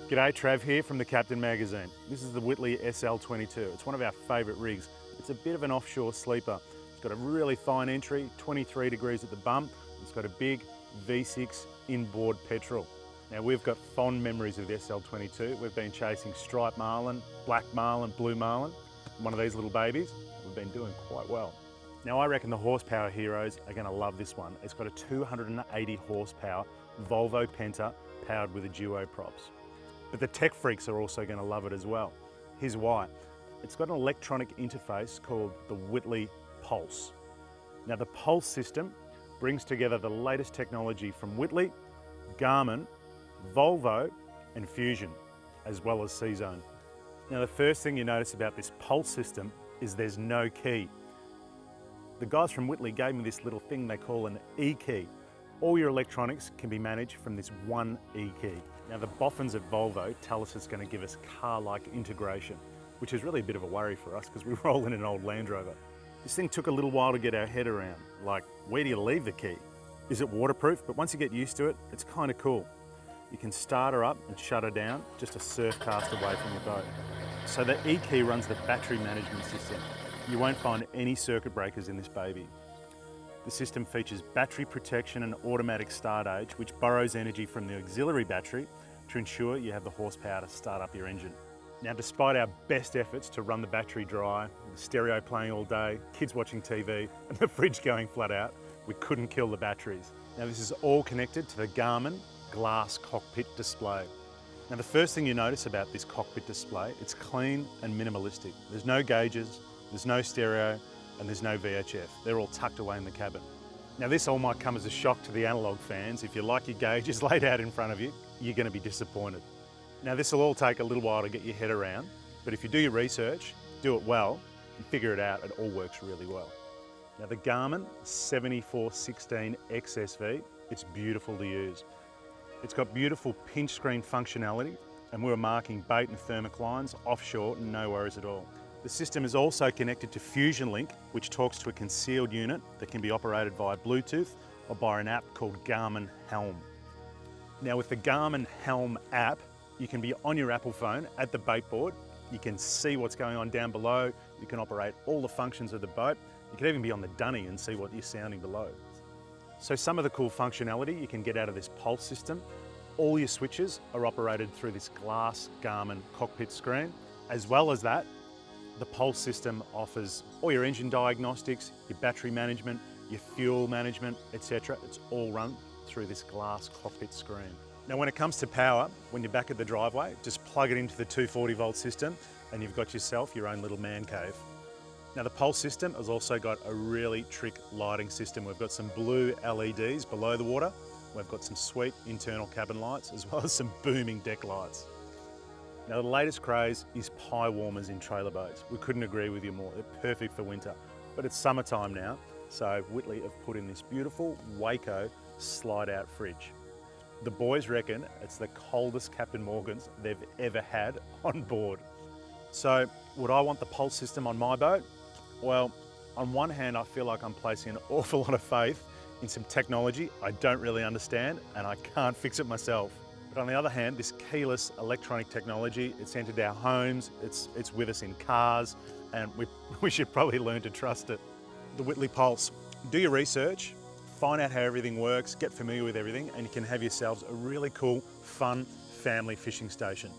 G'day, Trav here from the Captain Magazine. This is the Whittley SL22. It's one of our favourite rigs. It's a bit of an offshore sleeper. It's got a really fine entry, 23 degrees at the bump. It's got a big V6 inboard petrol. Now we've got fond memories of the SL22. We've been chasing striped marlin, black marlin, blue marlin, one of these little babies. We've been doing quite well. Now I reckon the horsepower heroes are going to love this one. It's got a 280 horsepower Volvo Penta powered with a duo props. But the tech freaks are also going to love it as well. Here's why. It's got an electronic interface called the Whittley Pulse. Now the Pulse system brings together the latest technology from Whittley, Garmin, Volvo and Fusion, as well as C-Zone. Now the first thing you notice about this Pulse system is there's no key. The guys from Whittley gave me this little thing they call an E-key. All your electronics can be managed from this one E-key. Now the boffins at Volvo tell us it's going to give us car-like integration, which is really a bit of a worry for us because we roll in an old Land Rover. This thing took a little while to get our head around. Like, where do you leave the key? Is it waterproof? But once you get used to it, it's kind of cool. You can start her up and shut her down just a surf cast away from your boat. So the E-key runs the battery management system. You won't find any circuit breakers in this baby. The system features battery protection and automatic start age, which borrows energy from the auxiliary battery to ensure you have the horsepower to start up your engine. Now, despite our best efforts to run the battery dry, the stereo playing all day, kids watching TV, and the fridge going flat out, we couldn't kill the batteries. Now, this is all connected to the Garmin glass cockpit display. Now, the first thing you notice about this cockpit display, it's clean and minimalistic. There's no gauges, there's no stereo, and there's no VHF. They're all tucked away in the cabin. Now this all might come as a shock to the analog fans. If you like your gauges laid out in front of you, you're going to be disappointed. Now this will all take a little while to get your head around, but if you do your research, do it well, and figure it out, it all works really well. Now the Garmin 7416 XSV, it's beautiful to use. It's got beautiful pinch screen functionality, and we were marking bait and thermic lines offshore, no worries at all. The system is also connected to Fusion Link, which talks to a concealed unit that can be operated via Bluetooth or by an app called Garmin Helm. Now with the Garmin Helm app, you can be on your Apple phone at the bait board, you can see what's going on down below, you can operate all the functions of the boat, you can even be on the dunny and see what you're sounding below. So some of the cool functionality you can get out of this Pulse system, all your switches are operated through this glass Garmin cockpit screen. As well as that, the Pulse system offers all your engine diagnostics, your battery management, your fuel management, etc. It's all run through this glass cockpit screen. Now when it comes to power, when you're back at the driveway, just plug it into the 240 volt system and you've got yourself your own little man cave. Now the Pulse system has also got a really trick lighting system. We've got some blue LEDs below the water. We've got some sweet internal cabin lights as well as some booming deck lights. Now the latest craze is pie warmers in trailer boats. We couldn't agree with you more. They're perfect for winter, but it's summertime now. So Whittley have put in this beautiful Waco slide out fridge. The boys reckon it's the coldest Captain Morgan's they've ever had on board. So would I want the Pulse system on my boat? Well, on one hand, I feel like I'm placing an awful lot of faith in some technology I don't really understand and I can't fix it myself. But on the other hand, this keyless electronic technology, it's entered our homes, it's with us in cars, and we should probably learn to trust it. The Whittley Pulse. Do your research, find out how everything works, get familiar with everything, and you can have yourselves a really cool, fun family fishing station.